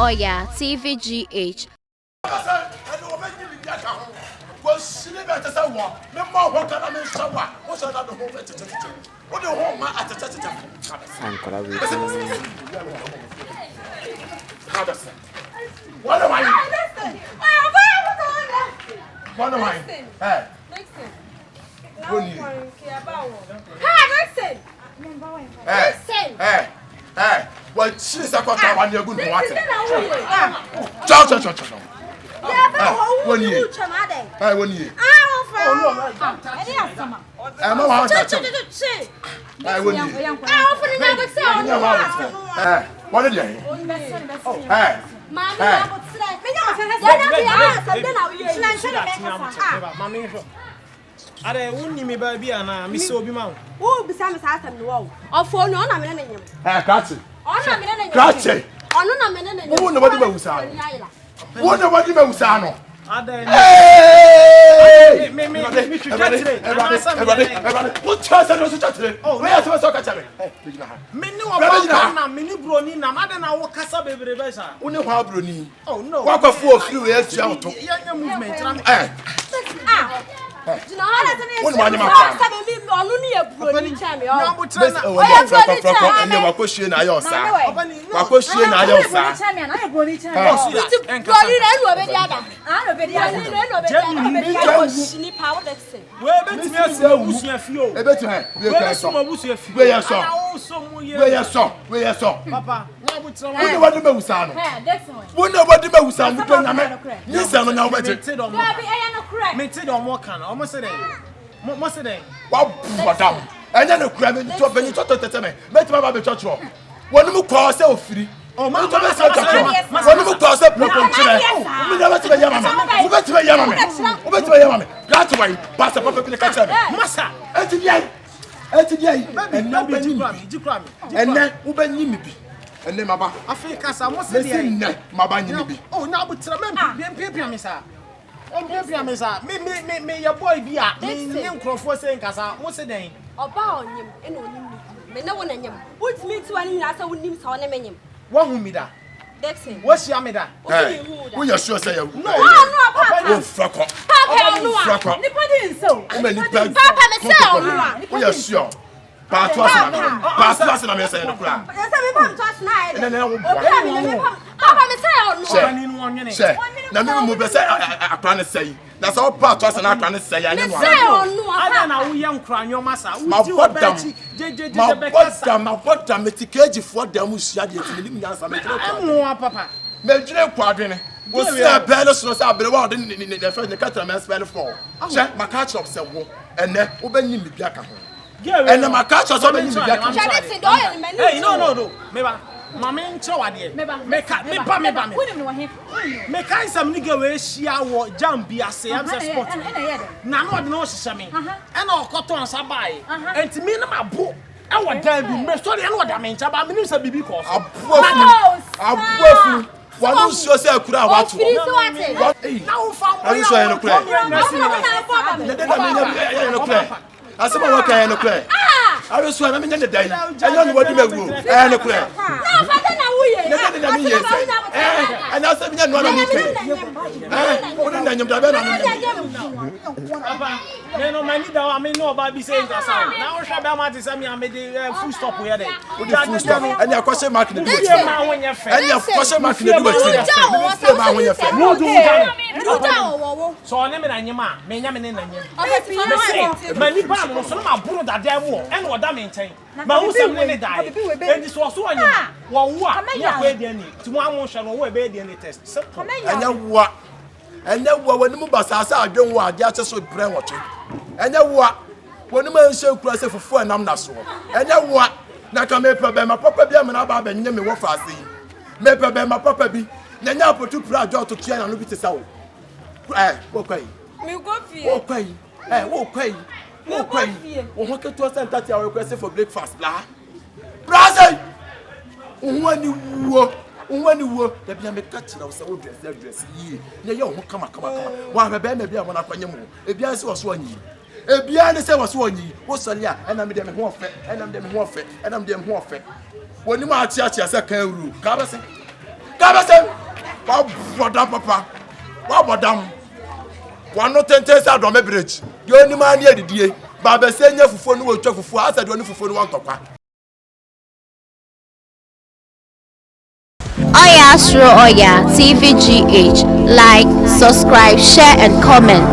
Oya TVGH. Well, she's a quarter one year good water. Chow. 1 year. 1 year. Are wonni me ba bia na me se obi ma wo. Wo bisa me sa atam no wo. Ofo no na me na nyem. Kratche. Ona me na nyem. Kratche. Ono na me na nyem. Wo na wadi ba wusa. Wo na wadi ba wusa no. Ada me what chance no so chatle. We are so kachare. Me ni wo ba na me ni broni na ma na wo kasa bebre be sa. Wo ni ho broni. Oh no. Wa kwa fu ofiri we atua auto. Ya movement na me. Jina hala tani. Wo ni ma nyama kwa. Sa me bi onu ni ebroni cha me o. Na bo tra na. O ya frako ene wa ko hwie na ayo sa. Wa ko hwie na ayo sa. Broni na enu obedi ada. Ah obedi ada. Enu obedi ada. Shini power dexter. We betimi asu busu afio. Ebeti he. We besu busu afio. We ya so. We ya so. Papa, na bo tra Wo ni wadi ba wusa no. Dexter. Wo ni wadi ba wusa no pe nyame. Ni se no nya wo beti. Baby, eya no correct. Me ti do mo kan. Omo se den. Mo se den. Wa badam. Enya no kura me to benyi to tete me. Beti ba be chocho. Wo ni mu kwa se ofiri. Oh, ma to be se chocho. Wo ni mu kwa se proko nchire. Wo ni beti be yama me. Wo beti be yama me. Wo beti be yama me. That's why pastor papa bi ka tell me. Masa. Enti dia. Enna be jikura me. Enne wo benyi mi bi. Enne maba. Africa sa mo se Lesi dey. nne maba nyi mi bi. Oh, na bo tra me pia me sa. Pia me sa. Me ya boy bi a. Me nkrofo se nkasa. Mo se den. Oba onyem ena onyem ni. Me na wo na nyem. What me ti wani na sa wonim sa wona menyem. Wo hu mi da. Dexter. Wo shia me da. Wo ya sure say ya. No, papa. Wo frako. Papa onu a. Frako. Nipa di nso. Wo me ni pa. Papa me say onu a. Wo ya sure. Paatu asina me say no kura. Ya say me pam to asina e. Ene wo Papa me say onu a. Ani no onwene. She. Na me mu be say akra ne say. Na say wo paatu asina akra ne say ya Me ne no. say onu a. Ada na wo ye nkra nyoma sa. Ma Wo bodam. Je be kasa. Ma bodam metikeji fo dem sua de timi nim nyansa me tire kwa. Emu papa. Me dwene kwadwene. Wo say bele so say abere wa de ne fe ne katra me spell for. She ma ka chop say wo. Ene wo benyi mi bia ka ho. Ene ma ka chop so benyi mi bia ka ho. Dexter do ye me ni. Hey, no. Me ba. Mama nche wade. Me ba me. Me kan sam ni ge we hia wo jam bi ase am say sport. Na no de no hihye me. E na okoto ansa bai. Enti mi na mabo. E wo dan bi me so de no da me ncha ba me nim say bibi ko so. Abuafu. Wanu sio say akura awatu. Na wo fa mo. Ani so ye no kura. Ne de na me no kura. Asema wo kan ye no kura. Awe so na me nya dan. Enyo no wadi magu. No kura. Na fa na wo ye. Ne de na me ye say. Ana se me nya no na me kura. Wo de na nyam da be na me. Papa, no mani da wa me no ba bi say nkasa. Na wo hwa be ma te say me amede full stop here dey. Wo de full stop. Ani akwase mark ne do. Ma wonye fe. Ani akwase mark ne do wati. Me ma wonye fe. Mo do da. Wo. So ne me na nyema, me nya me ne na nyema. Mani ba no so ma buru da da mu. E no da me nchen. Ma hu sam ne dai. Endi so so anyema. Wo wo a, ya ko e dia ni. Ti mo amon hwe no wo e be dia ni test. Anya wo. Anya wo wani mu basasa adwen wo ade ache so bre nwotwe. Anya wo wani ma nhye kura se fufu enam na so. Anya wo na ka me problem papa bi amana ba ba nye me wo faase. Me problem papa bi na nya apotu pra ajo to tia na no bi te sa wo. Wo kwai. Me go fie. Wo kwai. Wo kwai. Wo kwai. Wo ho keto center tia wo request for breakfast la. Brother. Unwani wo da bia me catch na wo se wo dress yi ne ye ho kama wa be na bia mo na kwanye mo e bia se wo so anyi e bia ne se wo so anyi wo sole a na me de me ho ofe woni ma achi se kan ru ka Dabasem. What papa? What madam? One no 10 days out on my bridge. You only man here the day. Baba saying you for phone will check for us. I don't for phone one papa. Oya Astro Oya TVGH. Like, subscribe, share, and comment.